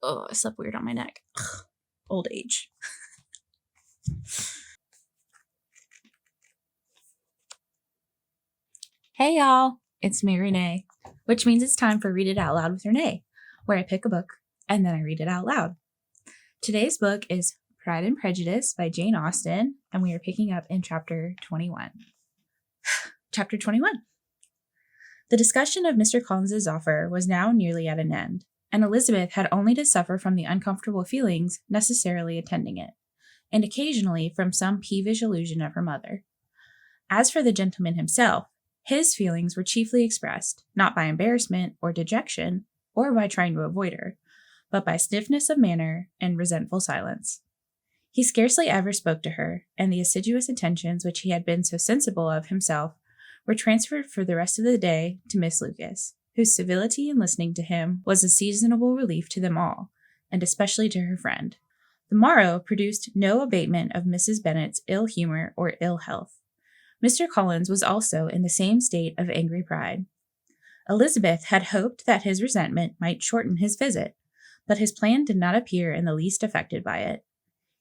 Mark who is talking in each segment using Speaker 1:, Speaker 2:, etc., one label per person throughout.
Speaker 1: Oh, I slept weird on my neck. Ugh, old age. Hey y'all, it's me, Rene, which means it's time for Read It Out Loud with Rene, where I pick a book and then I read it out loud. Today's book is Pride and Prejudice by Jane Austen, and we are picking up in chapter 21. Chapter 21. The discussion of Mr. Collins's offer was now nearly at an end, and Elizabeth had only to suffer from the uncomfortable feelings necessarily attending it, and occasionally from some peevish allusion of her mother. As for the gentleman himself, his feelings were chiefly expressed, not by embarrassment or dejection, or by trying to avoid her, but by stiffness of manner and resentful silence. He scarcely ever spoke to her, and the assiduous attentions which he had been so sensible of himself were transferred for the rest of the day to Miss Lucas, whose civility in listening to him was a seasonable relief to them all, and especially to her friend. The morrow produced no abatement of Mrs. Bennet's ill humor or ill health. Mr. Collins was also in the same state of angry pride. Elizabeth had hoped that his resentment might shorten his visit, but his plan did not appear in the least affected by it.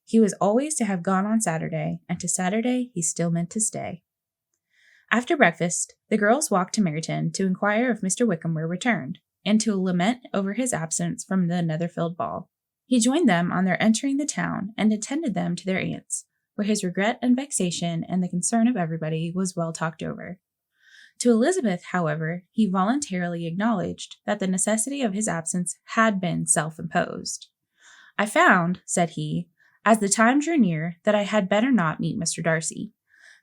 Speaker 1: He was always to have gone on Saturday, and to Saturday he still meant to stay. After breakfast, the girls walked to Meryton to inquire if Mr. Wickham were returned, and to lament over his absence from the Netherfield ball. He joined them on their entering the town, and attended them to their aunt's, where his regret and vexation and the concern of everybody was well talked over. To Elizabeth, however, he voluntarily acknowledged that the necessity of his absence had been self-imposed. "I found," said he, "as the time drew near, that I had better not meet Mr. Darcy,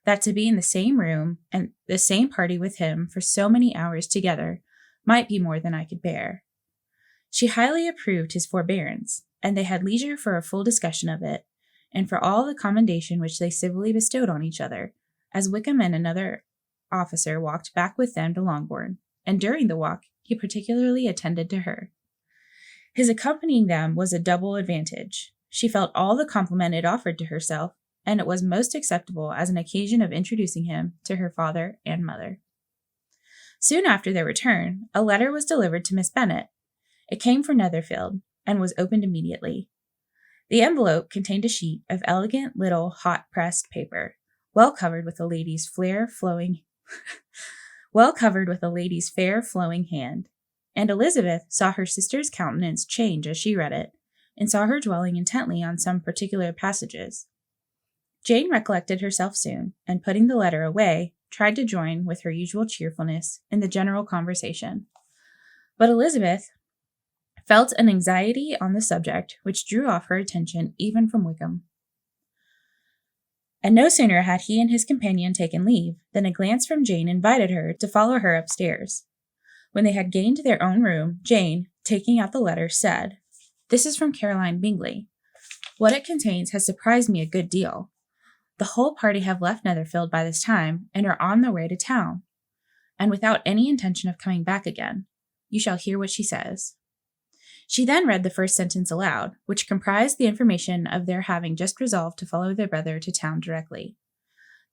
Speaker 1: that to be in the same room and the same party with him for so many hours together might be more than I could bear." She highly approved his forbearance, and they had leisure for a full discussion of it, and for all the commendation which they civilly bestowed on each other, as Wickham and another officer walked back with them to Longbourn, and during the walk he particularly attended to her. His accompanying them was a double advantage. She felt all the compliment it offered to herself, and it was most acceptable as an occasion of introducing him to her father and mother. Soon after their return, a letter was delivered to Miss Bennet. It came from Netherfield, and was opened immediately. The envelope contained a sheet of elegant little hot-pressed paper, well covered with a lady's fair flowing hand, and Elizabeth saw her sister's countenance change as she read it, and saw her dwelling intently on some particular passages. Jane recollected herself soon, and putting the letter away, tried to join with her usual cheerfulness in the general conversation. But Elizabeth felt an anxiety on the subject which drew off her attention even from Wickham. And no sooner had he and his companion taken leave than a glance from Jane invited her to follow her upstairs. When they had gained their own room, Jane, taking out the letter, said, "This is from Caroline Bingley. What it contains has surprised me a good deal. The whole party have left Netherfield by this time, and are on their way to town, and without any intention of coming back again. You shall hear what she says." She then read the first sentence aloud, which comprised the information of their having just resolved to follow their brother to town directly.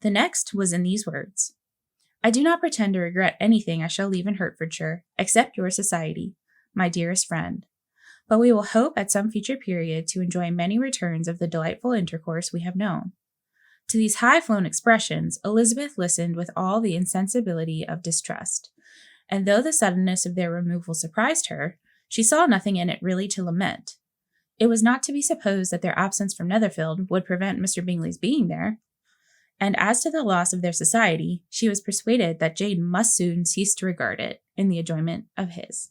Speaker 1: The next was in these words: "I do not pretend to regret anything I shall leave in Hertfordshire, except your society, my dearest friend. But we will hope at some future period to enjoy many returns of the delightful intercourse we have known." To these high-flown expressions, Elizabeth listened with all the insensibility of distrust, and though the suddenness of their removal surprised her, she saw nothing in it really to lament. It was not to be supposed that their absence from Netherfield would prevent Mr. Bingley's being there, and as to the loss of their society, she was persuaded that Jane must soon cease to regard it in the enjoyment of his.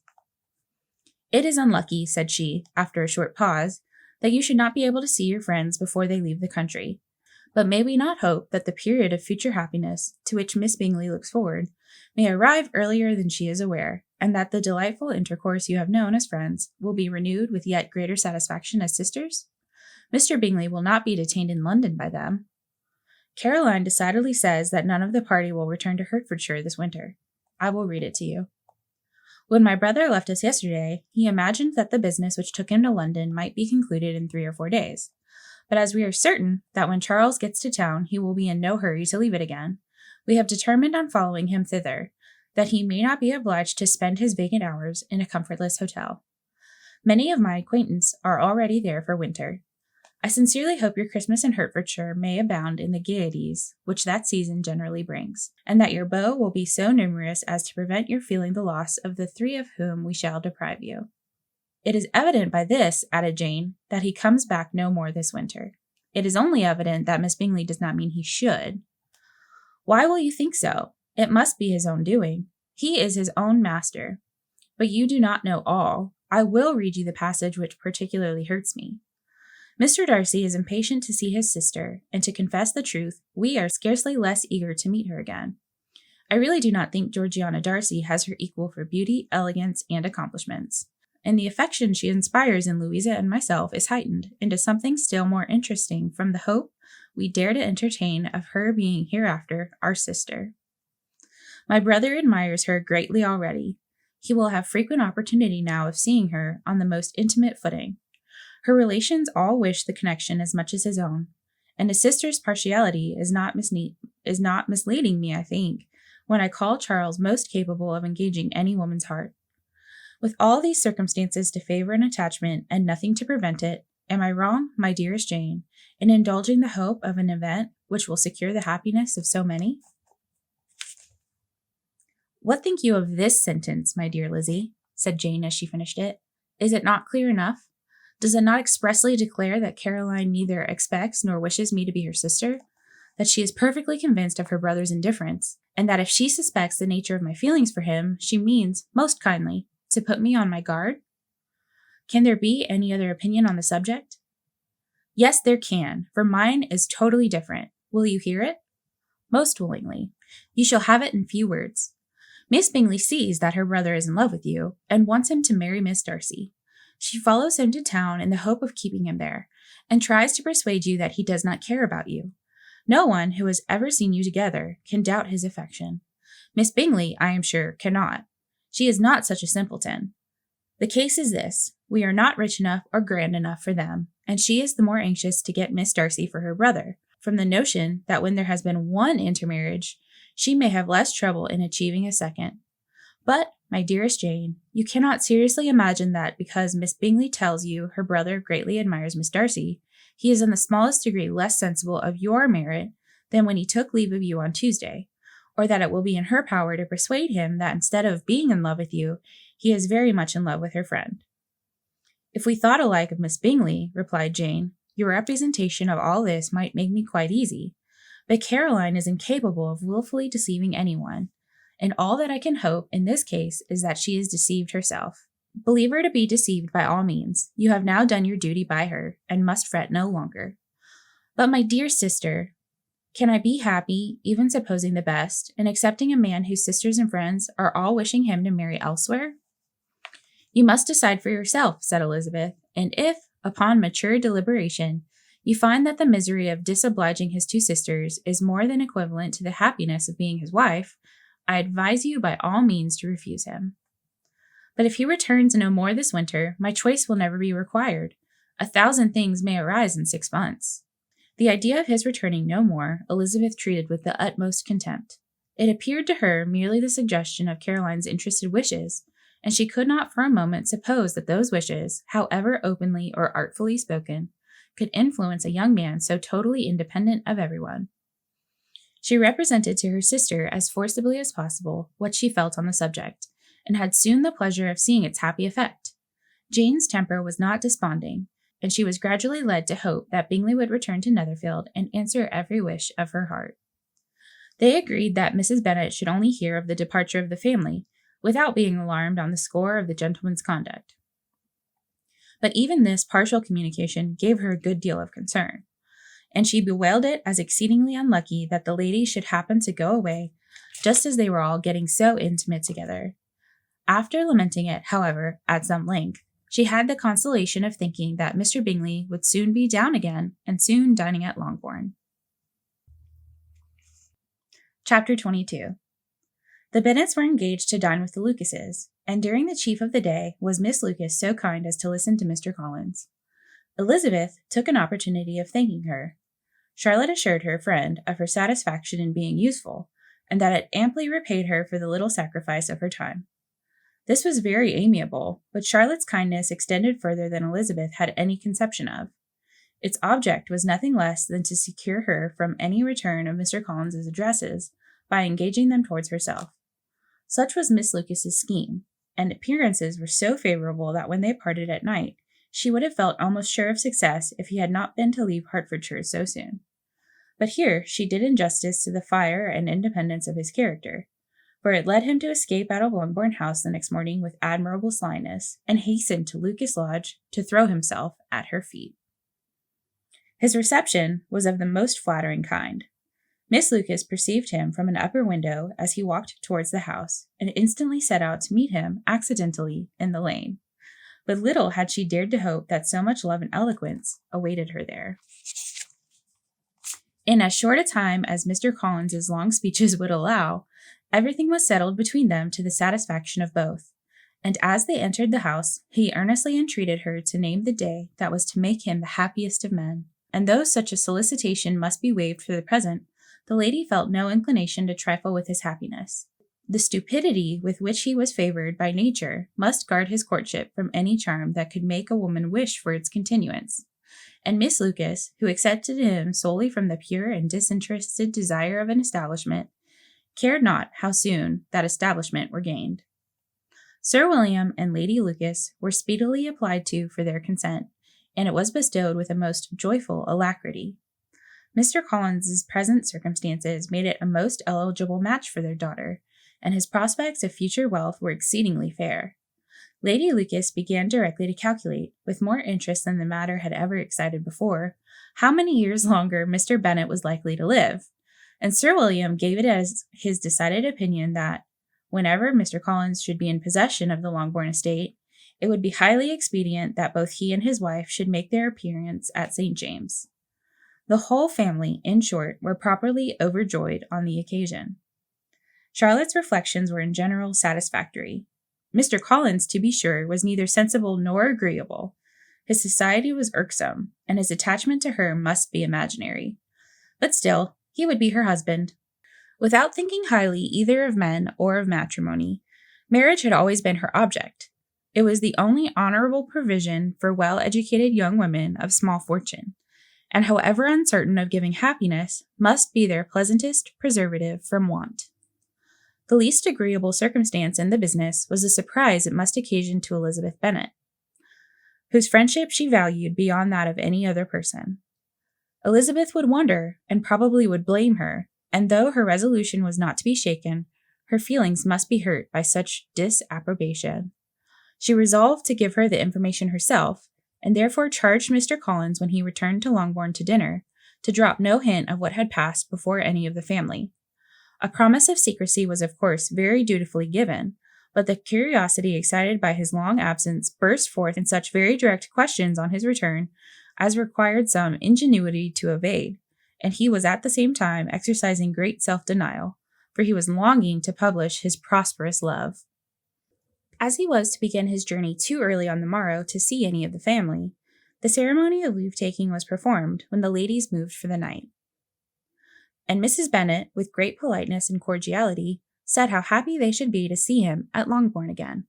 Speaker 1: "It is unlucky," said she, after a short pause, "that you should not be able to see your friends before they leave the country. But may we not hope that the period of future happiness, to which Miss Bingley looks forward, may arrive earlier than she is aware, and that the delightful intercourse you have known as friends will be renewed with yet greater satisfaction as sisters? Mr. Bingley will not be detained in London by them. Caroline decidedly says that none of the party will return to Hertfordshire this winter. I will read it to you. When my brother left us yesterday, he imagined that the business which took him to London might be concluded in 3 or 4 days. But as we are certain that when Charles gets to town he will be in no hurry to leave it again, we have determined on following him thither, that he may not be obliged to spend his vacant hours in a comfortless hotel. Many of my acquaintance are already there for winter. I sincerely hope your Christmas in Hertfordshire may abound in the gaieties which that season generally brings, and that your beaux will be so numerous as to prevent your feeling the loss of the 3 of whom we shall deprive you. It is evident by this, added Jane, that he comes back no more this winter. It is only evident that Miss Bingley does not mean he should. Why will you think so? It must be his own doing. He is his own master. But you do not know all. I will read you the passage which particularly hurts me. Mr. Darcy is impatient to see his sister, and to confess the truth, we are scarcely less eager to meet her again. I really do not think Georgiana Darcy has her equal for beauty, elegance, and accomplishments, and the affection she inspires in Louisa and myself is heightened into something still more interesting from the hope we dare to entertain of her being hereafter our sister. My brother admires her greatly already. He will have frequent opportunity now of seeing her on the most intimate footing. Her relations all wish the connection as much as his own, and his sister's partiality is not misleading me, I think, when I call Charles most capable of engaging any woman's heart. With all these circumstances to favor an attachment and nothing to prevent it, am I wrong, my dearest Jane, in indulging the hope of an event which will secure the happiness of so many? What think you of this sentence, my dear Lizzie? Said Jane as she finished it. Is it not clear enough? Does it not expressly declare that Caroline neither expects nor wishes me to be her sister? That she is perfectly convinced of her brother's indifference, and that if she suspects the nature of my feelings for him, she means, most kindly, to put me on my guard? Can there be any other opinion on the subject? Yes, there can, for mine is totally different. Will you hear it? Most willingly. You shall have it in few words. Miss Bingley sees that her brother is in love with you, and wants him to marry Miss Darcy. She follows him to town in the hope of keeping him there, and tries to persuade you that he does not care about you. No one who has ever seen you together can doubt his affection. Miss Bingley, I am sure, cannot. She is not such a simpleton. The case is this. We are not rich enough or grand enough for them, and she is the more anxious to get Miss Darcy for her brother, from the notion that when there has been one intermarriage, she may have less trouble in achieving a second. But, my dearest Jane, you cannot seriously imagine that because Miss Bingley tells you her brother greatly admires Miss Darcy, he is in the smallest degree less sensible of your merit than when he took leave of you on Tuesday, or that it will be in her power to persuade him that instead of being in love with you, he is very much in love with her friend. If we thought alike of Miss Bingley, replied Jane, your representation of all this might make me quite easy. But Caroline is incapable of wilfully deceiving anyone, and all that I can hope in this case is that she is deceived herself. Believe her to be deceived by all means. You have now done your duty by her, and must fret no longer. But my dear sister, can I be happy, even supposing the best, in accepting a man whose sisters and friends are all wishing him to marry elsewhere? You must decide for yourself, said Elizabeth, and if, upon mature deliberation, you find that the misery of disobliging his 2 sisters is more than equivalent to the happiness of being his wife, I advise you by all means to refuse him. But if he returns no more this winter, my choice will never be required. 1,000 things may arise in 6 months. The idea of his returning no more, Elizabeth treated with the utmost contempt. It appeared to her merely the suggestion of Caroline's interested wishes, and she could not for a moment suppose that those wishes, however openly or artfully spoken, could influence a young man so totally independent of everyone. She represented to her sister as forcibly as possible what she felt on the subject, and had soon the pleasure of seeing its happy effect. Jane's temper was not desponding, and she was gradually led to hope that Bingley would return to Netherfield and answer every wish of her heart. They agreed that Mrs. Bennet should only hear of the departure of the family, without being alarmed on the score of the gentleman's conduct. But even this partial communication gave her a good deal of concern, and she bewailed it as exceedingly unlucky that the ladies should happen to go away just as they were all getting so intimate together. After lamenting it, however, at some length, she had the consolation of thinking that Mr. Bingley would soon be down again and soon dining at Longbourn. Chapter 22. The Bennets were engaged to dine with the Lucases, and during the chief of the day was Miss Lucas so kind as to listen to Mr. Collins. Elizabeth took an opportunity of thanking her. Charlotte assured her friend of her satisfaction in being useful, and that it amply repaid her for the little sacrifice of her time. This was very amiable, but Charlotte's kindness extended further than Elizabeth had any conception of. Its object was nothing less than to secure her from any return of Mr. Collins's addresses by engaging them towards herself. Such was Miss Lucas's scheme, and appearances were so favorable that when they parted at night, she would have felt almost sure of success if he had not been to leave Hertfordshire so soon. But here she did injustice to the fire and independence of his character, for it led him to escape out of Longbourn House the next morning with admirable slyness, and hasten to Lucas Lodge to throw himself at her feet. His reception was of the most flattering kind. Miss Lucas perceived him from an upper window as he walked towards the house, and instantly set out to meet him accidentally in the lane. But little had she dared to hope that so much love and eloquence awaited her there. In as short a time as Mr. Collins's long speeches would allow, everything was settled between them to the satisfaction of both, and as they entered the house, he earnestly entreated her to name the day that was to make him the happiest of men, and though such a solicitation must be waived for the present, the lady felt no inclination to trifle with his happiness. The stupidity with which he was favored by nature must guard his courtship from any charm that could make a woman wish for its continuance, and Miss Lucas, who accepted him solely from the pure and disinterested desire of an establishment, cared not how soon that establishment were gained. Sir William and Lady Lucas were speedily applied to for their consent, and it was bestowed with a most joyful alacrity. Mr. Collins's present circumstances made it a most eligible match for their daughter, and his prospects of future wealth were exceedingly fair. Lady Lucas began directly to calculate, with more interest than the matter had ever excited before, how many years longer Mr. Bennet was likely to live, and Sir William gave it as his decided opinion that, whenever Mr. Collins should be in possession of the Longbourn estate, it would be highly expedient that both he and his wife should make their appearance at St. James. The whole family, in short, were properly overjoyed on the occasion. Charlotte's reflections were in general satisfactory. Mr. Collins, to be sure, was neither sensible nor agreeable. His society was irksome, and his attachment to her must be imaginary. But still, he would be her husband. Without thinking highly either of men or of matrimony, marriage had always been her object. It was the only honorable provision for well-educated young women of small fortune, and however uncertain of giving happiness, must be their pleasantest preservative from want. The least agreeable circumstance in the business was the surprise it must occasion to Elizabeth Bennet, whose friendship she valued beyond that of any other person. Elizabeth would wonder, and probably would blame her, and though her resolution was not to be shaken, her feelings must be hurt by such disapprobation. She resolved to give her the information herself, and therefore charged Mr. Collins when he returned to Longbourn to dinner, to drop no hint of what had passed before any of the family. A promise of secrecy was of course very dutifully given, but the curiosity excited by his long absence burst forth in such very direct questions on his return as required some ingenuity to evade, and he was at the same time exercising great self-denial, for he was longing to publish his prosperous love. As he was to begin his journey too early on the morrow to see any of the family, the ceremony of leave-taking was performed when the ladies moved for the night. And Mrs. Bennet, with great politeness and cordiality, said how happy they should be to see him at Longbourn again.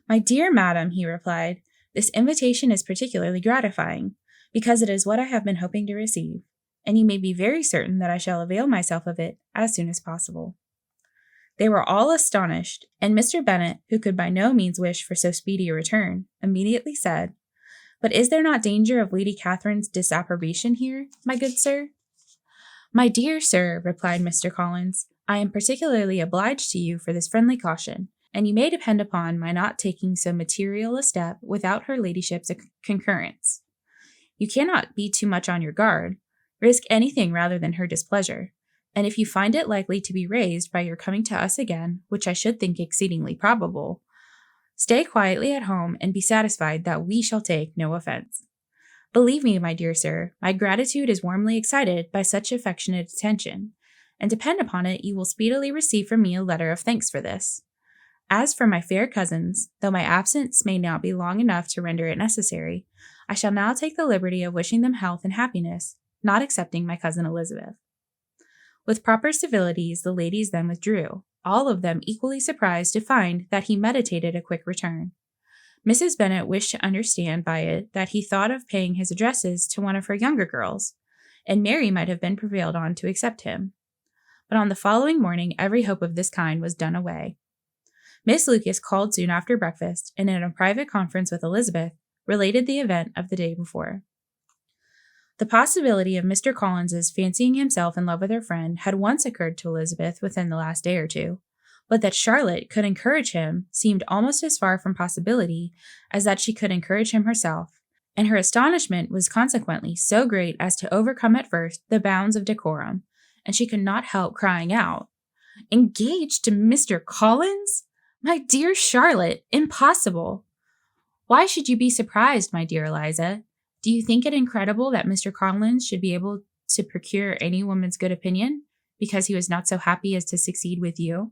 Speaker 1: "My dear madam," he replied, "this invitation is particularly gratifying, because it is what I have been hoping to receive, and you may be very certain that I shall avail myself of it as soon as possible." They were all astonished, and Mr. Bennet, who could by no means wish for so speedy a return, immediately said, "But is there not danger of Lady Catherine's disapprobation here, my good sir?" "My dear sir," replied Mr. Collins, "I am particularly obliged to you for this friendly caution, and you may depend upon my not taking so material a step without her ladyship's concurrence. You cannot be too much on your guard, risk anything rather than her displeasure, and if you find it likely to be raised by your coming to us again, which I should think exceedingly probable, stay quietly at home and be satisfied that we shall take no offense. Believe me, my dear sir, my gratitude is warmly excited by such affectionate attention, and depend upon it you will speedily receive from me a letter of thanks for this. As for my fair cousins, though my absence may not be long enough to render it necessary, I shall now take the liberty of wishing them health and happiness, not excepting my cousin Elizabeth." With proper civilities, the ladies then withdrew, all of them equally surprised to find that he meditated a quick return. Mrs. Bennet wished to understand by it that he thought of paying his addresses to one of her younger girls, and Mary might have been prevailed on to accept him. But on the following morning, every hope of this kind was done away. Miss Lucas called soon after breakfast, and in a private conference with Elizabeth, related the event of the day before. The possibility of Mr. Collins's fancying himself in love with her friend had once occurred to Elizabeth within the last day or two, but that Charlotte could encourage him seemed almost as far from possibility as that she could encourage him herself, and her astonishment was consequently so great as to overcome at first the bounds of decorum, and she could not help crying out, "Engaged to Mr. Collins? My dear Charlotte, impossible! Why should you be surprised, my dear Eliza? Do you think it incredible that Mr. Collins should be able to procure any woman's good opinion, because he was not so happy as to succeed with you?"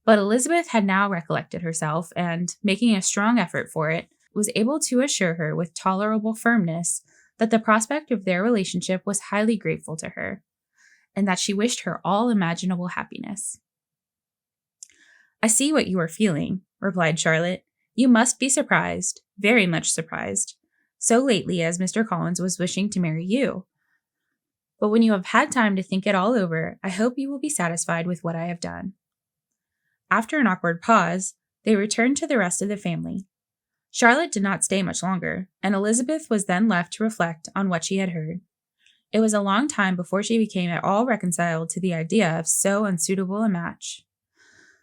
Speaker 1: But Elizabeth had now recollected herself, and, making a strong effort for it, was able to assure her with tolerable firmness that the prospect of their relationship was highly grateful to her, and that she wished her all imaginable happiness. "I see what you are feeling," replied Charlotte. "You must be surprised, very much surprised, so lately as Mr. Collins was wishing to marry you. But when you have had time to think it all over, I hope you will be satisfied with what I have done." After an awkward pause, they returned to the rest of the family. Charlotte did not stay much longer, and Elizabeth was then left to reflect on what she had heard. It was a long time before she became at all reconciled to the idea of so unsuitable a match.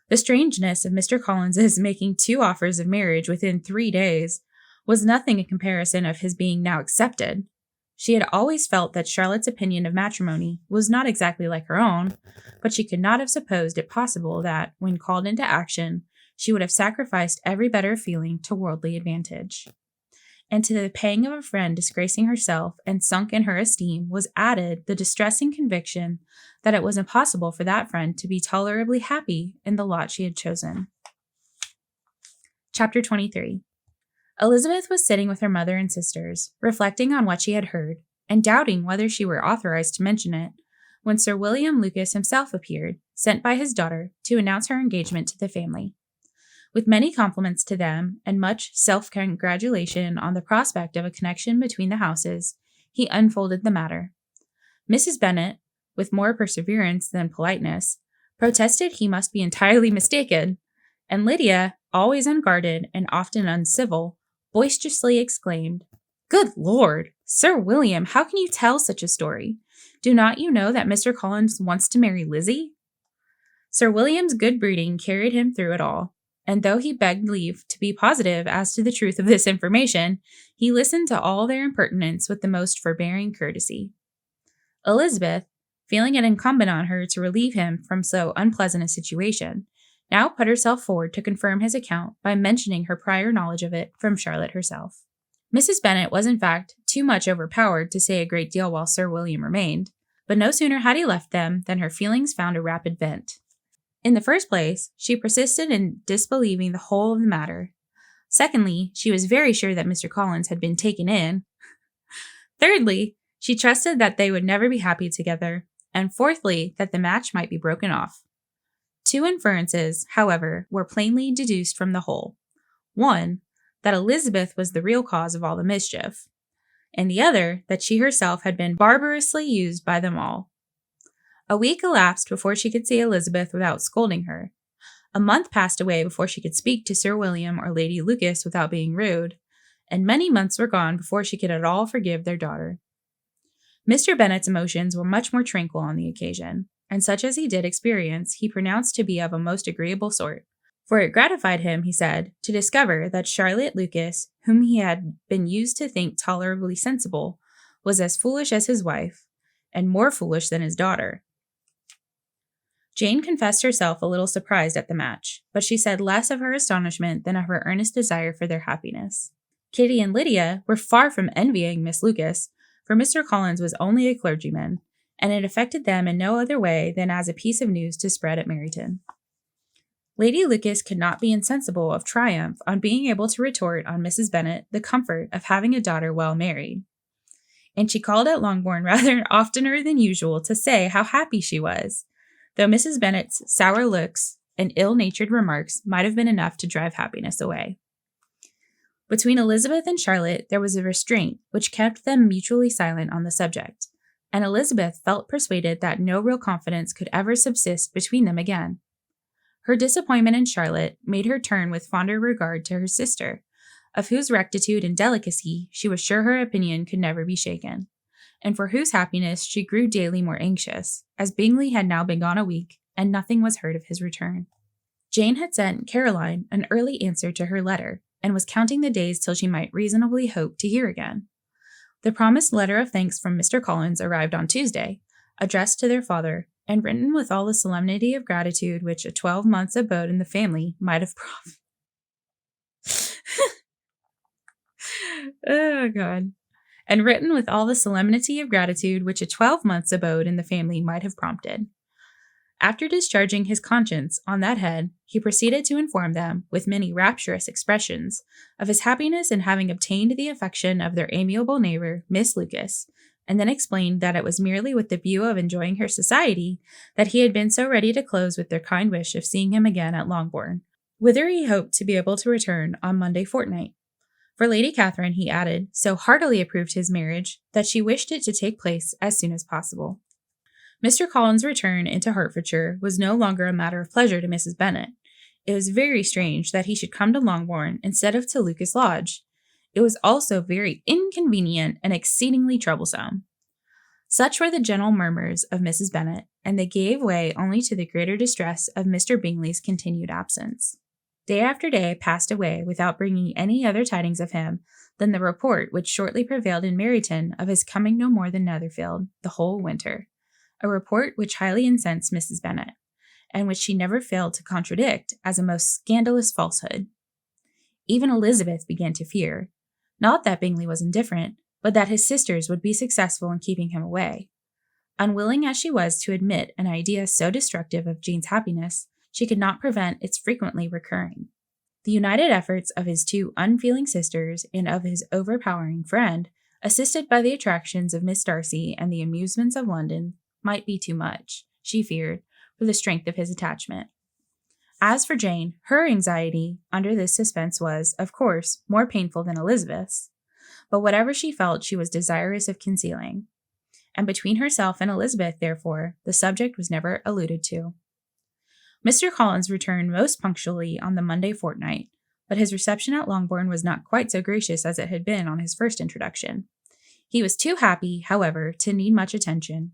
Speaker 1: The strangeness of Mr. Collins's making 2 offers of marriage within 3 days was nothing in comparison of his being now accepted. She had always felt that Charlotte's opinion of matrimony was not exactly like her own, but she could not have supposed it possible that, when called into action, she would have sacrificed every better feeling to worldly advantage. And to the pang of a friend disgracing herself and sunk in her esteem was added the distressing conviction that it was impossible for that friend to be tolerably happy in the lot she had chosen. Chapter 23. Elizabeth was sitting with her mother and sisters, reflecting on what she had heard, and doubting whether she were authorized to mention it, when Sir William Lucas himself appeared, sent by his daughter, to announce her engagement to the family. With many compliments to them, and much self-congratulation on the prospect of a connection between the houses, he unfolded the matter. Mrs. Bennet, with more perseverance than politeness, protested he must be entirely mistaken, and Lydia, always unguarded and often uncivil, boisterously exclaimed, "Good Lord! Sir William, how can you tell such a story? Do not you know that Mr. Collins wants to marry Lizzie?" Sir William's good breeding carried him through it all, and though he begged leave to be positive as to the truth of this information, he listened to all their impertinence with the most forbearing courtesy. Elizabeth, feeling it incumbent on her to relieve him from so unpleasant a situation, now put herself forward to confirm his account by mentioning her prior knowledge of it from Charlotte herself. Mrs. Bennet was in fact too much overpowered to say a great deal while Sir William remained, but no sooner had he left them than her feelings found a rapid vent. In the first place, she persisted in disbelieving the whole of the matter. Secondly, she was very sure that Mr. Collins had been taken in. Thirdly, she trusted that they would never be happy together. And fourthly, that the match might be broken off. 2 inferences, however, were plainly deduced from the whole. One, that Elizabeth was the real cause of all the mischief, and the other, that she herself had been barbarously used by them all. A week elapsed before she could see Elizabeth without scolding her. A month passed away before she could speak to Sir William or Lady Lucas without being rude, and many months were gone before she could at all forgive their daughter. Mr. Bennet's emotions were much more tranquil on the occasion, and such as he did experience he pronounced to be of a most agreeable sort, for it gratified him, he said, to discover that Charlotte Lucas, whom he had been used to think tolerably sensible, was as foolish as his wife, and more foolish than his daughter. Jane confessed herself a little surprised at the match, but she said less of her astonishment than of her earnest desire for their happiness. Kitty and Lydia were far from envying Miss Lucas, for Mr. Collins was only a clergyman, and it affected them in no other way than as a piece of news to spread at Meryton. Lady Lucas could not be insensible of triumph on being able to retort on Mrs. Bennet the comfort of having a daughter well married, and she called at Longbourn rather oftener than usual to say how happy she was, though Mrs. Bennet's sour looks and ill-natured remarks might have been enough to drive happiness away. Between Elizabeth and Charlotte, there was a restraint which kept them mutually silent on the subject, and Elizabeth felt persuaded that no real confidence could ever subsist between them again. Her disappointment in Charlotte made her turn with fonder regard to her sister, of whose rectitude and delicacy she was sure her opinion could never be shaken, and for whose happiness she grew daily more anxious, as Bingley had now been gone a week, and nothing was heard of his return. Jane had sent Caroline an early answer to her letter, and was counting the days till she might reasonably hope to hear again. The promised letter of thanks from Mr. Collins arrived on Tuesday, addressed to their father, and written with all the solemnity of gratitude which a 12 months' abode in the family might have Oh, God. And written with all the solemnity of gratitude which a 12 months' abode in the family might have prompted. After discharging his conscience on that head, he proceeded to inform them, with many rapturous expressions, of his happiness in having obtained the affection of their amiable neighbor, Miss Lucas, and then explained that it was merely with the view of enjoying her society that he had been so ready to close with their kind wish of seeing him again at Longbourn, whither he hoped to be able to return on Monday fortnight. For Lady Catherine, he added, so heartily approved his marriage that she wished it to take place as soon as possible. Mr. Collins' return into Hertfordshire was no longer a matter of pleasure to Mrs. Bennet. It was very strange that he should come to Longbourn instead of to Lucas Lodge. It was also very inconvenient and exceedingly troublesome. Such were the gentle murmurs of Mrs. Bennet, and they gave way only to the greater distress of Mr. Bingley's continued absence. Day after day passed away without bringing any other tidings of him than the report which shortly prevailed in Meryton of his coming no more than Netherfield the whole winter, a report which highly incensed Mrs. Bennet, and which she never failed to contradict as a most scandalous falsehood. Even Elizabeth began to fear, not that Bingley was indifferent, but that his sisters would be successful in keeping him away. Unwilling as she was to admit an idea so destructive of Jane's happiness, she could not prevent its frequently recurring. The united efforts of his two unfeeling sisters and of his overpowering friend, assisted by the attractions of Miss Darcy and the amusements of London, might be too much, she feared, for the strength of his attachment. As for Jane, her anxiety under this suspense was, of course, more painful than Elizabeth's, but whatever she felt she was desirous of concealing, and between herself and Elizabeth, therefore, the subject was never alluded to. Mr. Collins returned most punctually on the Monday fortnight, but his reception at Longbourn was not quite so gracious as it had been on his first introduction. He was too happy, however, to need much attention.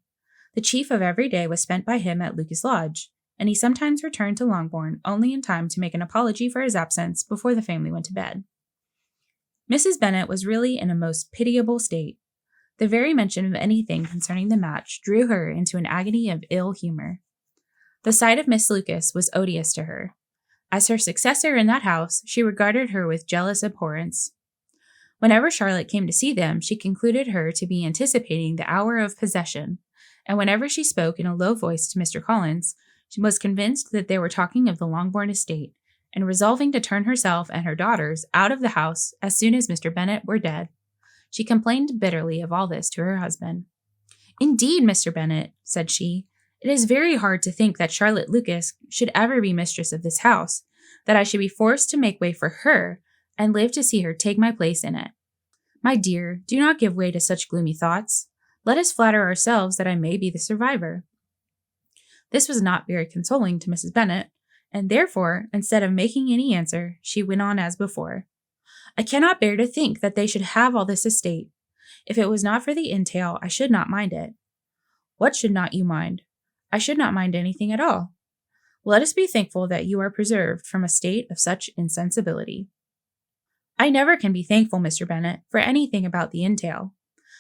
Speaker 1: The chief of every day was spent by him at Lucas Lodge, and he sometimes returned to Longbourn only in time to make an apology for his absence before the family went to bed. Mrs. Bennet was really in a most pitiable state. The very mention of anything concerning the match drew her into an agony of ill humor. The sight of Miss Lucas was odious to her. As her successor in that house, she regarded her with jealous abhorrence. Whenever Charlotte came to see them, she concluded her to be anticipating the hour of possession, and whenever she spoke in a low voice to Mr. Collins, she was convinced that they were talking of the Longbourn estate, and resolving to turn herself and her daughters out of the house as soon as Mr. Bennet were dead. She complained bitterly of all this to her husband. "Indeed, Mr. Bennet," said she, "it is very hard to think that Charlotte Lucas should ever be mistress of this house, that I should be forced to make way for her, and live to see her take my place in it. My dear, do not give way to such gloomy thoughts. Let us flatter ourselves that I may be the survivor." This was not very consoling to Mrs. Bennet, and therefore, instead of making any answer, she went on as before. "I cannot bear to think that they should have all this estate. If it was not for the entail, I should not mind it." "What should not you mind?" "I should not mind anything at all." "Let us be thankful that you are preserved from a state of such insensibility." "I never can be thankful, Mr. Bennet, for anything about the entail.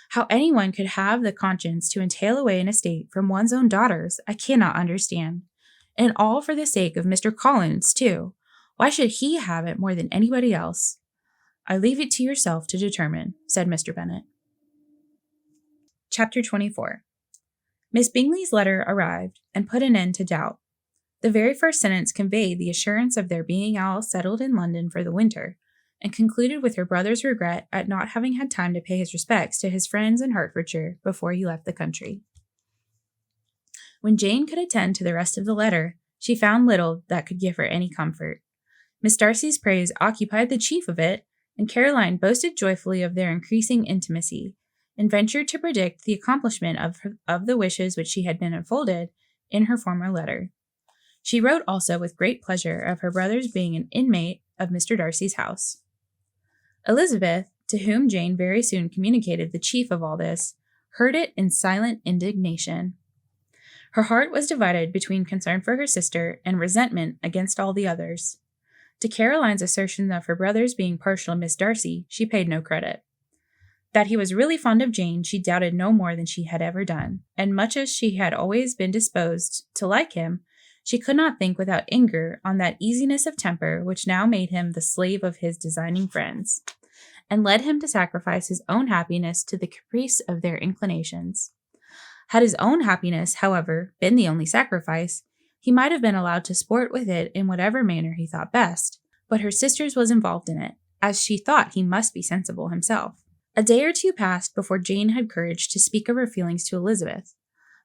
Speaker 1: How anyone could have the conscience to entail away an estate from one's own daughters, I cannot understand. And all for the sake of Mr. Collins, too. Why should he have it more than anybody else?" "I leave it to yourself to determine," said Mr. Bennet. Chapter 24. Miss Bingley's letter arrived, and put an end to doubt. The very first sentence conveyed the assurance of their being all settled in London for the winter, and concluded with her brother's regret at not having had time to pay his respects to his friends in Hertfordshire before he left the country. When Jane could attend to the rest of the letter, she found little that could give her any comfort. Miss Darcy's praise occupied the chief of it, and Caroline boasted joyfully of their increasing intimacy, and ventured to predict the accomplishment of the wishes which she had been unfolded in her former letter. She wrote also with great pleasure of her brother's being an inmate of Mr. Darcy's house. Elizabeth, to whom Jane very soon communicated the chief of all this, heard it in silent indignation. Her heart was divided between concern for her sister and resentment against all the others. To Caroline's assertion of her brother's being partial to Miss Darcy, she paid no credit. That he was really fond of Jane, she doubted no more than she had ever done, and much as she had always been disposed to like him, she could not think without anger on that easiness of temper which now made him the slave of his designing friends, and led him to sacrifice his own happiness to the caprice of their inclinations. Had his own happiness, however, been the only sacrifice, he might have been allowed to sport with it in whatever manner he thought best, but her sister's was involved in it, as she thought he must be sensible himself. A day or two passed before Jane had courage to speak of her feelings to Elizabeth,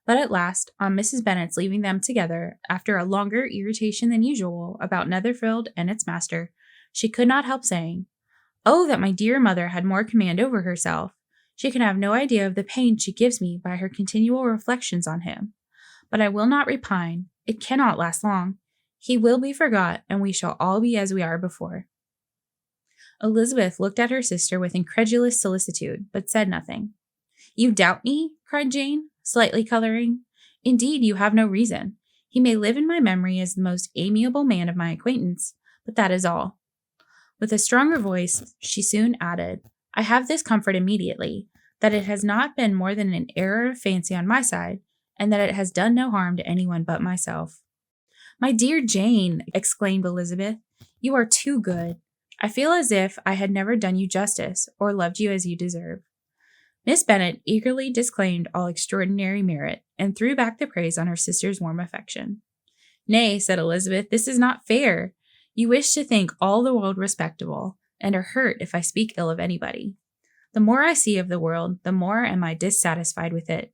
Speaker 1: but at last, on Mrs. Bennet's leaving them together, after a longer irritation than usual about Netherfield and its master, she could not help saying, "Oh, that my dear mother had more command over herself! She can have no idea of the pain she gives me by her continual reflections on him. But I will not repine. It cannot last long. He will be forgot, and we shall all be as we are before." Elizabeth looked at her sister with incredulous solicitude, but said nothing. "You doubt me?" cried Jane, slightly coloring. "Indeed, you have no reason. He may live in my memory as the most amiable man of my acquaintance, but that is all." With a stronger voice, she soon added, "I have this comfort immediately, that it has not been more than an error of fancy on my side, and that it has done no harm to anyone but myself." "My dear Jane," exclaimed Elizabeth, "you are too good. I feel as if I had never done you justice, or loved you as you deserve." Miss Bennet eagerly disclaimed all extraordinary merit, and threw back the praise on her sister's warm affection. "Nay," said Elizabeth, "this is not fair. You wish to think all the world respectable, and are hurt if I speak ill of anybody. The more I see of the world, the more am I dissatisfied with it,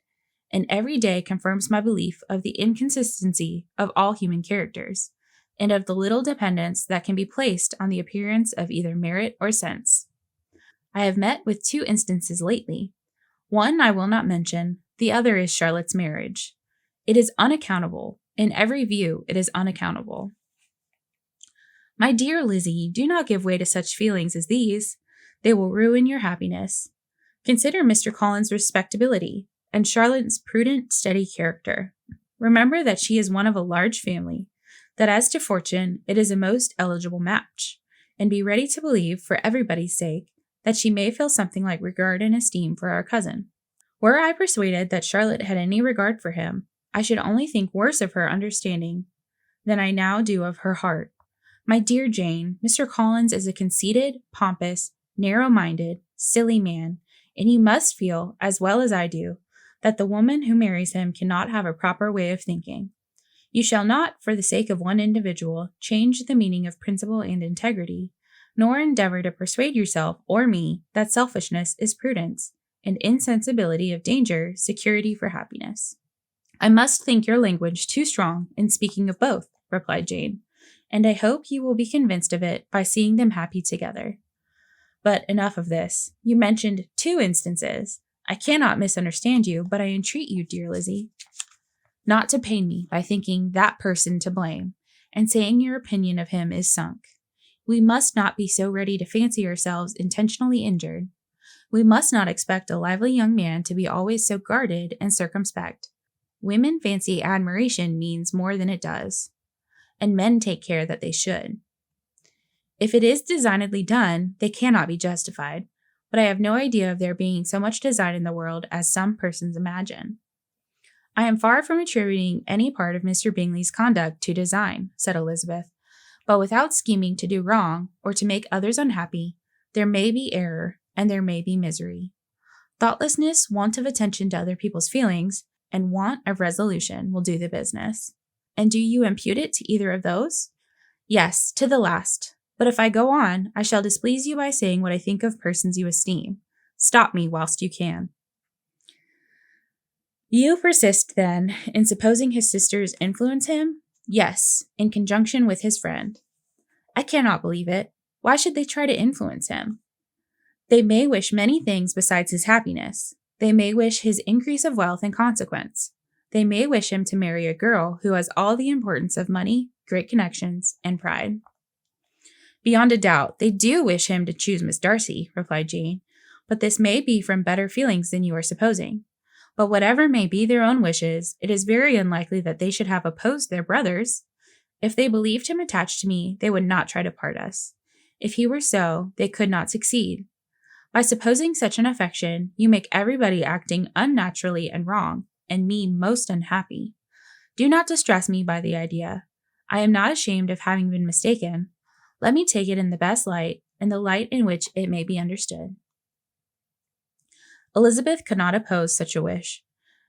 Speaker 1: and every day confirms my belief of the inconsistency of all human characters, and of the little dependence that can be placed on the appearance of either merit or sense. I have met with 2 instances lately. One I will not mention, the other is Charlotte's marriage. It is unaccountable. In every view, it is unaccountable." "My dear Lizzie, do not give way to such feelings as these. They will ruin your happiness. Consider Mr. Collins's respectability, and Charlotte's prudent, steady character. Remember that she is one of a large family, that as to fortune, it is a most eligible match, and be ready to believe, for everybody's sake, that she may feel something like regard and esteem for our cousin. Were I persuaded that Charlotte had any regard for him, I should only think worse of her understanding than I now do of her heart. My dear Jane, Mr. Collins is a conceited, pompous, narrow-minded, silly man, and you must feel, as well as I do, that the woman who marries him cannot have a proper way of thinking. You shall not, for the sake of one individual, change the meaning of principle and integrity, nor endeavor to persuade yourself or me that selfishness is prudence, and insensibility of danger security for happiness." "I must think your language too strong in speaking of both," replied Jane, "and I hope you will be convinced of it by seeing them happy together. But enough of this. You mentioned 2 instances. I cannot misunderstand you, but I entreat you, dear Lizzie, not to pain me by thinking that person to blame, and saying your opinion of him is sunk. We must not be so ready to fancy ourselves intentionally injured. We must not expect a lively young man to be always so guarded and circumspect. Women fancy admiration means more than it does, and men take care that they should. If it is designedly done, they cannot be justified, but I have no idea of there being so much design in the world as some persons imagine." "I am far from attributing any part of Mr. Bingley's conduct to design," said Elizabeth, "but without scheming to do wrong, or to make others unhappy, there may be error, and there may be misery. Thoughtlessness, want of attention to other people's feelings, and want of resolution will do the business." "And do you impute it to either of those?" "Yes, to the last. But if I go on, I shall displease you by saying what I think of persons you esteem. Stop me whilst you can." You persist, then, in supposing his sisters influence him? Yes, in conjunction with his friend. I cannot believe it. Why should they try to influence him? They may wish many things besides his happiness. They may wish his increase of wealth and consequence. They may wish him to marry a girl who has all the importance of money, great connections, and pride. Beyond a doubt, they do wish him to choose Miss Darcy, replied Jane, but this may be from better feelings than you are supposing. But whatever may be their own wishes, it is very unlikely that they should have opposed their brothers. If they believed him attached to me, they would not try to part us. If he were so, they could not succeed. By supposing such an affection, you make everybody acting unnaturally and wrong, and me most unhappy. Do not distress me by the idea. I am not ashamed of having been mistaken. Let me take it in the best light, in the light in which it may be understood. Elizabeth could not oppose such a wish,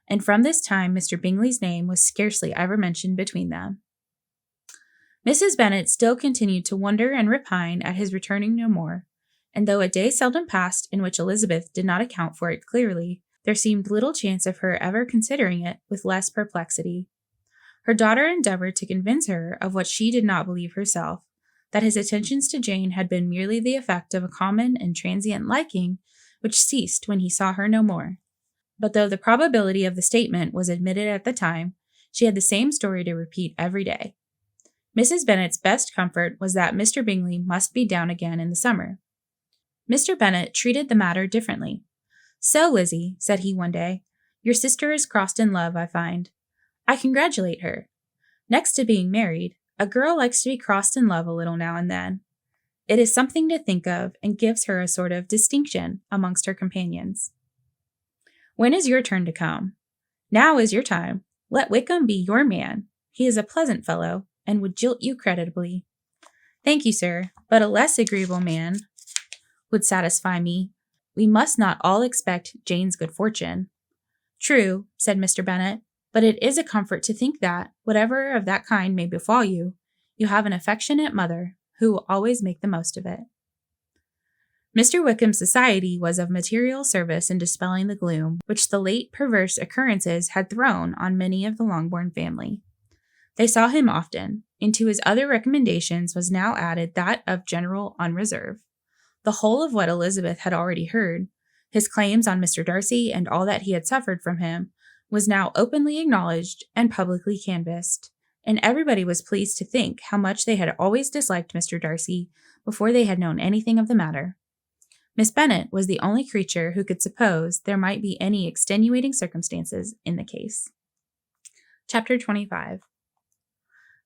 Speaker 1: and from this time Mr. Bingley's name was scarcely ever mentioned between them. Mrs. Bennet still continued to wonder and repine at his returning no more, and though a day seldom passed in which Elizabeth did not account for it clearly, there seemed little chance of her ever considering it with less perplexity. Her daughter endeavored to convince her of what she did not believe herself, that his attentions to Jane had been merely the effect of a common and transient liking which ceased when he saw her no more. But though the probability of the statement was admitted at the time, she had the same story to repeat every day. Mrs. Bennet's best comfort was that Mr. Bingley must be down again in the summer. Mr. Bennet treated the matter differently. So, Lizzie, said he one day, your sister is crossed in love, I find. I congratulate her. Next to being married, a girl likes to be crossed in love a little now and then. It is something to think of and gives her a sort of distinction amongst her companions. When is your turn to come? Now is your time. Let Wickham be your man. He is a pleasant fellow, and would jilt you creditably. Thank you, sir, but a less agreeable man would satisfy me. We must not all expect Jane's good fortune. True, said Mr. Bennet, but it is a comfort to think that, whatever of that kind may befall you, you have an affectionate mother who will always make the most of it. Mr. Wickham's society was of material service in dispelling the gloom which the late perverse occurrences had thrown on many of the Longbourn family. They saw him often, and to his other recommendations was now added that of general unreserve. The whole of what Elizabeth had already heard, his claims on Mr. Darcy and all that he had suffered from him, was now openly acknowledged and publicly canvassed, and everybody was pleased to think how much they had always disliked Mr. Darcy before they had known anything of the matter. Miss Bennet was the only creature who could suppose there might be any extenuating circumstances in the case. Chapter 25.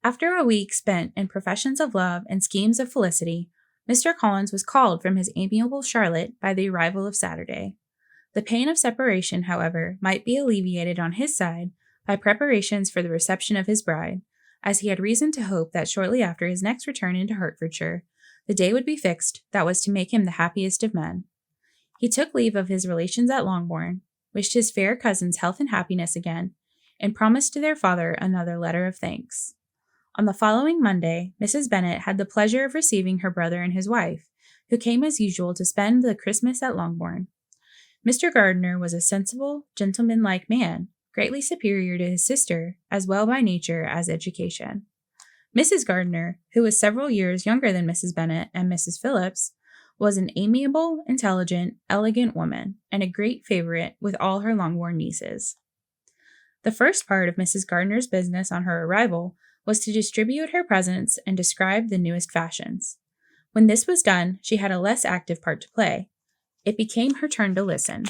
Speaker 1: After a week spent in professions of love and schemes of felicity, Mr. Collins was called from his amiable Charlotte by the arrival of Saturday. The pain of separation, however, might be alleviated on his side by preparations for the reception of his bride, as he had reason to hope that shortly after his next return into Hertfordshire, the day would be fixed that was to make him the happiest of men. He took leave of his relations at Longbourn, wished his fair cousins health and happiness again, and promised to their father another letter of thanks. On the following Monday, Mrs. Bennet had the pleasure of receiving her brother and his wife, who came as usual to spend the Christmas at Longbourn. Mr. Gardiner was a sensible, gentlemanlike man, greatly superior to his sister, as well by nature as education. Mrs. Gardiner, who was several years younger than Mrs. Bennet and Mrs. Phillips, was an amiable, intelligent, elegant woman, and a great favorite with all her Longbourn nieces. The first part of Mrs. Gardiner's business on her arrival was to distribute her presents and describe the newest fashions. When this was done, she had a less active part to play. It became her turn to listen.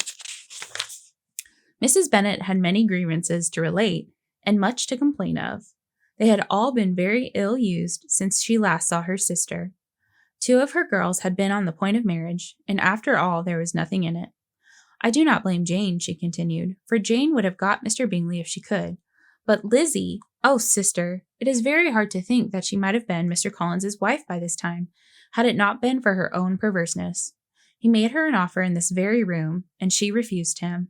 Speaker 1: Mrs. Bennet had many grievances to relate and much to complain of. They had all been very ill used since she last saw her sister. 2 of her girls had been on the point of marriage, and after all there was nothing in it. I do not blame Jane, she continued, for Jane would have got Mr. Bingley if she could. But Lizzie, oh, sister, it is very hard to think that she might have been Mr. Collins's wife by this time, had it not been for her own perverseness. He made her an offer in this very room, and she refused him.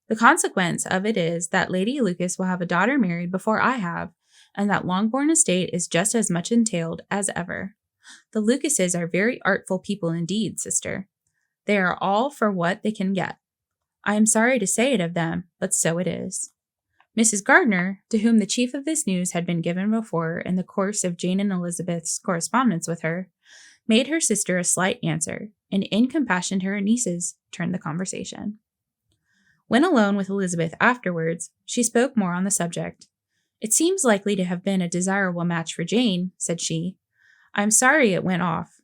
Speaker 1: The consequence of it is that Lady Lucas will have a daughter married before I have, and that Longbourn estate is just as much entailed as ever. The Lucases are very artful people indeed, sister. They are all for what they can get. I am sorry to say it of them, but so it is. Mrs. Gardner, to whom the chief of this news had been given before in the course of Jane and Elizabeth's correspondence with her, made her sister a slight answer, and in compassion to her nieces, turned the conversation. When alone with Elizabeth afterwards, she spoke more on the subject. It seems likely to have been a desirable match for Jane, said she. I am sorry it went off,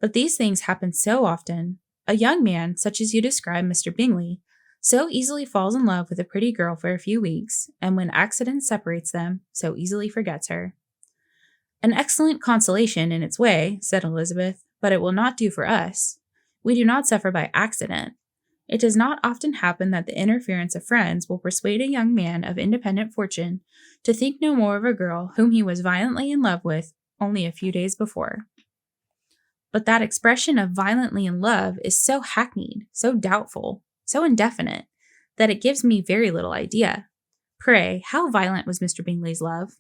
Speaker 1: but these things happen so often. A young man, such as you describe Mr. Bingley, so easily falls in love with a pretty girl for a few weeks, and when accident separates them, so easily forgets her. An excellent consolation in its way, said Elizabeth, but it will not do for us. We do not suffer by accident. It does not often happen that the interference of friends will persuade a young man of independent fortune to think no more of a girl whom he was violently in love with only a few days before. But that expression of violently in love is so hackneyed, so doubtful, so indefinite, that it gives me very little idea. Pray, how violent was Mr. Bingley's love?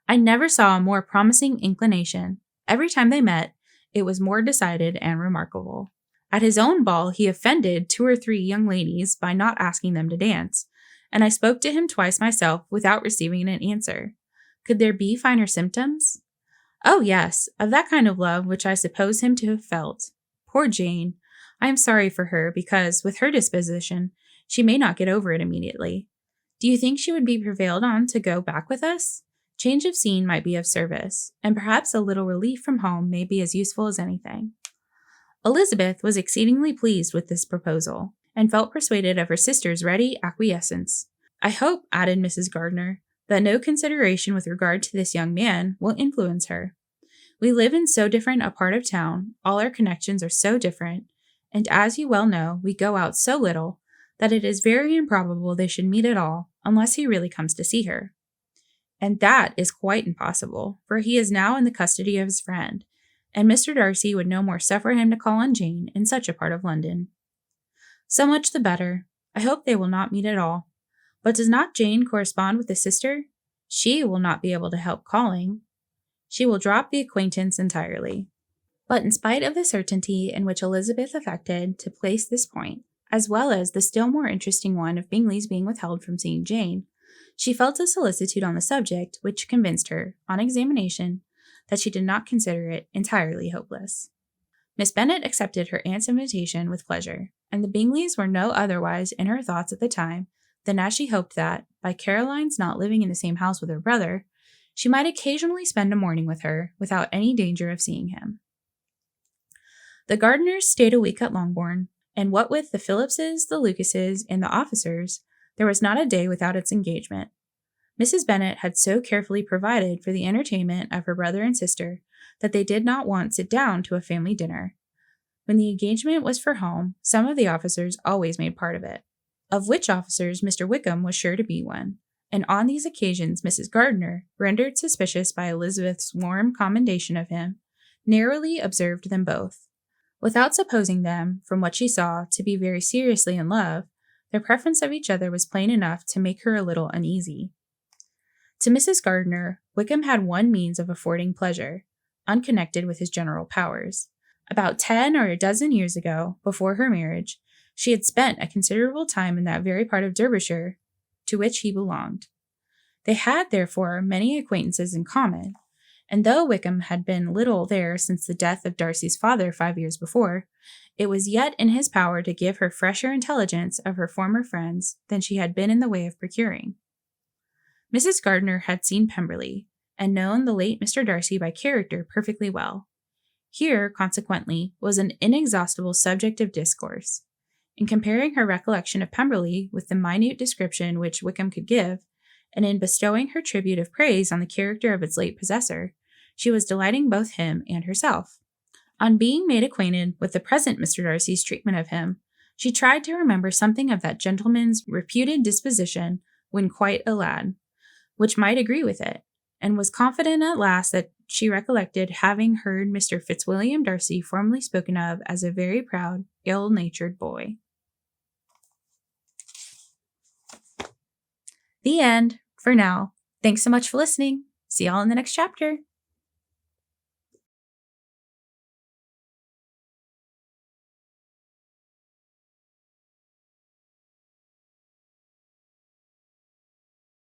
Speaker 1: I never saw a more promising inclination. Every time they met, it was more decided and remarkable. At his own ball, he offended 2 or 3 young ladies by not asking them to dance, and I spoke to him twice myself without receiving an answer. Could there be finer symptoms? Oh, yes, of that kind of love which I suppose him to have felt. Poor Jane! I am sorry for her, because, with her disposition, she may not get over it immediately. Do you think she would be prevailed on to go back with us? Change of scene might be of service, and perhaps a little relief from home may be as useful as anything. Elizabeth was exceedingly pleased with this proposal, and felt persuaded of her sister's ready acquiescence. I hope, added Mrs. Gardner, that no consideration with regard to this young man will influence her. We live in so different a part of town, all our connections are so different, and as you well know, we go out so little, that it is very improbable they should meet at all, unless he really comes to see her. And that is quite impossible, for he is now in the custody of his friend, and Mr. Darcy would no more suffer him to call on Jane in such a part of London. So much the better. I hope they will not meet at all. But does not Jane correspond with the sister? She will not be able to help calling. She will drop the acquaintance entirely. But in spite of the certainty in which Elizabeth affected to place this point, as well as the still more interesting one of Bingley's being withheld from seeing Jane, she felt a solicitude on the subject which convinced her, on examination, that she did not consider it entirely hopeless. Miss Bennet accepted her aunt's invitation with pleasure, and the Bingleys were no otherwise in her thoughts at the time than as she hoped that, by Caroline's not living in the same house with her brother, she might occasionally spend a morning with her without any danger of seeing him. The Gardiners stayed a week at Longbourn, and what with the Phillipses, the Lucases, and the officers, there was not a day without its engagement. Mrs. Bennet had so carefully provided for the entertainment of her brother and sister that they did not once sit down to a family dinner. When the engagement was for home, some of the officers always made part of it, of which officers Mr. Wickham was sure to be one, and on these occasions Mrs. Gardner, rendered suspicious by Elizabeth's warm commendation of him, narrowly observed them both. Without supposing them, from what she saw, to be very seriously in love, their preference of each other was plain enough to make her a little uneasy. To Mrs. Gardner, Wickham had one means of affording pleasure, unconnected with his general powers. About 10 or a dozen years ago, before her marriage, she had spent a considerable time in that very part of Derbyshire to which he belonged. They had, therefore, many acquaintances in common, and though Wickham had been little there since the death of Darcy's father 5 years before, it was yet in his power to give her fresher intelligence of her former friends than she had been in the way of procuring. Mrs. Gardner had seen Pemberley, and known the late Mr. Darcy by character perfectly well. Here, consequently, was an inexhaustible subject of discourse. In comparing her recollection of Pemberley with the minute description which Wickham could give, and in bestowing her tribute of praise on the character of its late possessor, she was delighting both him and herself. On being made acquainted with the present Mr. Darcy's treatment of him, she tried to remember something of that gentleman's reputed disposition when quite a lad, which might agree with it, and was confident at last that she recollected having heard Mr. Fitzwilliam Darcy formerly spoken of as a very proud, ill-natured boy. The end, for now. Thanks so much for listening. See y'all in the next chapter.